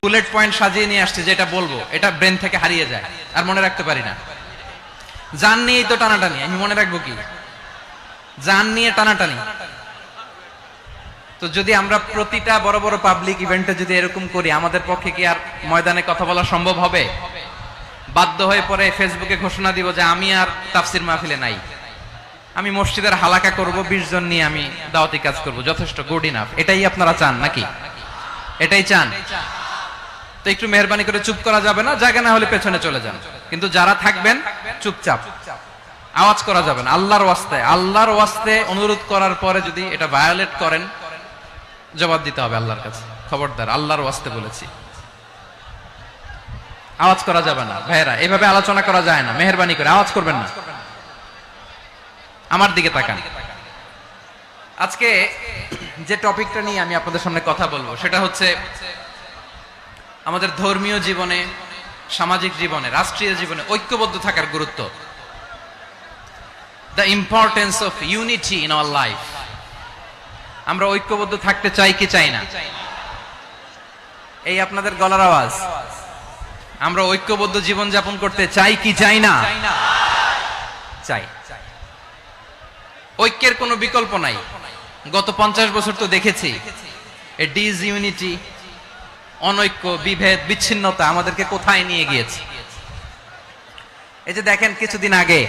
Bullet point সাজিয়ে নিয়ে আসছে, যেটা বলবো এটা ব্রেন থেকে হারিয়ে যায় আর মনে রাখতে পারি না। জান নিয়েই তো টানাটানি, আমি মনে রাখবো কি? জান নিয়ে টানাটানি। তো যদি আমরা প্রতিটা বড় বড় পাবলিক ইভেন্টে যদি এরকম করি, আমাদের পক্ষে কি আর ময়দানে কথা বলা সম্ভব হবে? বাধ্য হয়ে পরে ফেসবুকে ঘোষণা দিব যে আমি আর তাফসির মাহফিলে নাই, আমি মসজিদের হালাকা করব, 20 জন নিয়ে আমি দাওয়াতি কাজ করব, যথেষ্ট, গুড ইনাফ। এটাই আপনারা চান নাকি? এটাই চান? তো একটু মেহরবানি করে চুপ করা যাবে না? জায়গা না হলে পেছনে চলে যান, কিন্তু যারা থাকবেন চুপচাপ, আওয়াজ করা যাবে না। আল্লাহর ওয়াস্তে অনুরোধ করার পরে যদি এটা ভায়োলেট করেন, জবাব দিতে হবে আল্লাহর কাছে। খবরদার, আল্লাহর ওয়াস্তে বলেছি, আওয়াজ করা যাবে না। ভাইয়েরা, এভাবে আলোচনা করা যায় না, মেহরবানি করে আওয়াজ করবেন না। আমার দিকে তাকান। আজকে যে টপিকটা নিয়ে আমি আপনাদের সামনে কথা বলবো সেটা হচ্ছে আমাদের ধর্মীয় জীবনে, সামাজিক জীবনে, রাষ্ট্রীয় জীবনে ঐক্যবদ্ধ থাকার গুরুত্ব। The importance of unity in our life. আমরা ঐক্যবদ্ধ থাকতে চাই কি চাই না? এই আপনাদের গলার আওয়াজ। আমরা ঐক্যবদ্ধ জীবন যাপন করতে চাই কি চাই না? চাই। ঐক্যের কোনো বিকল্প নাই। গত 50 বছর তো দেখেছি এই ডিসইউনিটি, অনৈক্য, বিভেদ, বিচ্ছিন্নতা আমাদেরকে কোথায় নিয়ে গিয়েছে। এই যে দেখেন, কিছুদিন আগে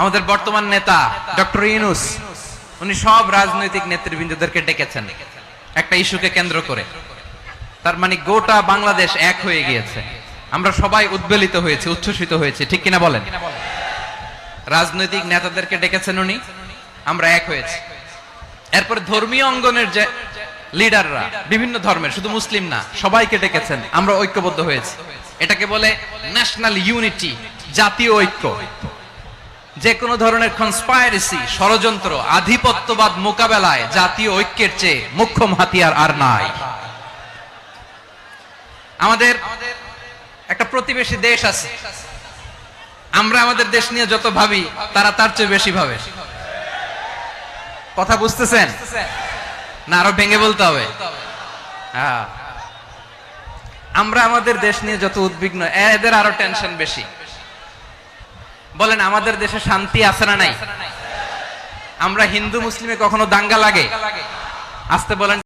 আমাদের বর্তমান নেতা ডক্টর ইউনূস, উনি সব রাজনৈতিক নেতৃবৃন্দদেরকে ডেকেছেন একটা ইস্যুকে কেন্দ্র করে। তার মানে গোটা বাংলাদেশ এক হয়ে গিয়েছে। আমরা সবাই উদ্বেলিত হয়েছে, উচ্ছ্বসিত হয়েছে, ঠিক কিনা বলেন? রাজনৈতিক নেতাদেরকে ডেকেছেন উনি, আমরা এক হয়েছি। এরপর ধর্মীয় অঙ্গনের যে লিডাররা, বিভিন্ন ধর্মের, শুধু মুসলিম না, সবাইকে ডেকেছেন, আমরা ঐক্যবদ্ধ হয়েছি। এটাকে বলে ন্যাশনাল ইউনিটি, জাতীয় ঐক্য। যে কোনো ধরনের কনস্পাইরেসি, ষড়যন্ত্র, আধিপত্যবাদ মোকাবেলায় জাতীয় ঐক্যের চেয়ে মুখ্য হাতিয়ার আর নাই। আমাদের একটা প্রতিবেশী দেশ আছে, আমরা আমাদের দেশ নিয়ে যত ভাবি তারা তার চেয়ে বেশি ভাবে। কথা বুঝতেছেন না? আরো ভেঙে বলতে হবে। আমরা আমাদের দেশ নিয়ে যত উদ্বিগ্ন, এদের আরো টেনশন বেশি। বলেন, আমাদের দেশে শান্তি আছে না নাই? আমরা হিন্দু মুসলিমে কখনো দাঙ্গা লাগে? আসতে বলেন।